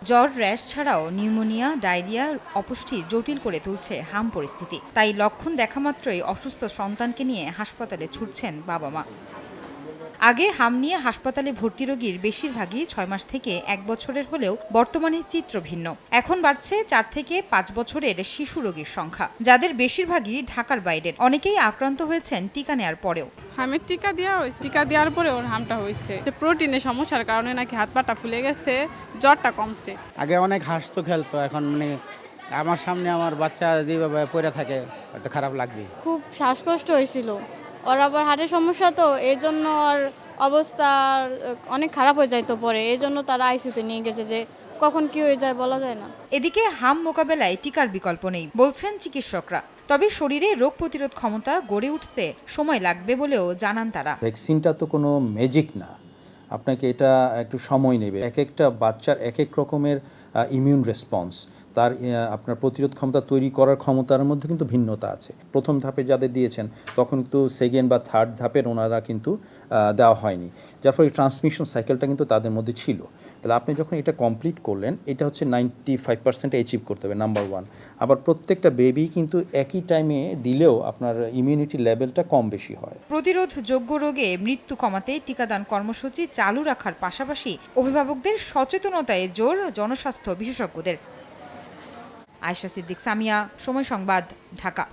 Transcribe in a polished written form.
জ্বর, র্যাশ ছাড়াও pneumonia, diarrhoea, অপুষ্টি জটিল করে তুলছে হাম পরিস্থিতি। তাই লক্ষণ দেখা মাত্রই অসুস্থ সন্তানকে নিয়ে হাসপাতালে ছুটছেন বাবা-মা। আগে হাম নিয়ে হাসপাতালে ভর্তি রোগীর বেশিরভাগই ৬ মাস থেকে ১ বছরের হলেও বর্তমানে চিত্র ভিন্ন। এখন বাড়ছে ৪ থেকে ৫ বছরের শিশু রোগীর সংখ্যা, যাদের বেশিরভাগই ঢাকার বাইরের। অনেকেই আক্রান্ত হয়েছেন টিকা নেয়ার পরেও। হামের টিকা দেওয়া হয়েছে, টিকা দেওয়ার পরে ওর হামটা হয়েছে। প্রোটিনের সমস্যার কারণে নাকি হাত পাটা ফুলে গেছে, জ্বরটা কমছে। আগে অনেক হাসতো খেলতো, এখন আমার সামনে আমার বাচ্চা যেভাবে পড়ে থাকে একটা খারাপ লাগবে। খুব শ্বাসকষ্ট হয়েছিল, ওর আবার হার্টের সমস্যা, তো এই জন্য ওর অবস্থা অনেক খারাপ হয়ে যায়। তো পরে এই জন্য তারা আইসিইউতে নিয়ে গেছে, যে কখন কি হয়ে যায় বলা যায় না। এদিকে হাম মোকাবেলায় টিকার বিকল্প নেই বলছেন চিকিৎসকরা। তবে শরীরে রোগ প্রতিরোধ ক্ষমতা গড়ে উঠতে সময় লাগবে বলেও জানান তারা। ভ্যাকসিনটা তো কোনো ম্যাজিক না, আপনাকে এটা একটু সময় নেবে। এক একটা বাচ্চার এক এক রকমের ইমিউন রেসপন্স, তার আপনার প্রতিরোধ ক্ষমতা তৈরি করার ক্ষমতার মধ্যে কিন্তু ভিন্নতা আছে। প্রথম ধাপে যাদের দিয়েছেন তখন কিন্তু সেকেন্ড বা থার্ড ধাপের ওনারা কিন্তু দেওয়া হয়নি, যার ফলে ট্রান্সমিশন সাইকেলটা কিন্তু তাদের মধ্যে ছিল। তাহলে আপনি যখন এটা কমপ্লিট করলেন, এটা হচ্ছে 95% অ্যাচিভ করতে হবে, নাম্বার ওয়ান। আবার প্রত্যেকটা বেবি কিন্তু একই টাইমে দিলেও আপনার ইমিউনিটি লেভেলটা কম বেশি হয়। প্রতিরোধযোগ্য রোগে মৃত্যু কমাতে টিকাদান কর্মসূচি চালু রাখার পাশাপাশি অভিভাবকদের সচেতনতায় জোর জনস্বাস্থ্য বিশেষজ্ঞদের। আয়েশা সিদ্দিক, সামিয়া, সময় সংবাদ, ঢাকা।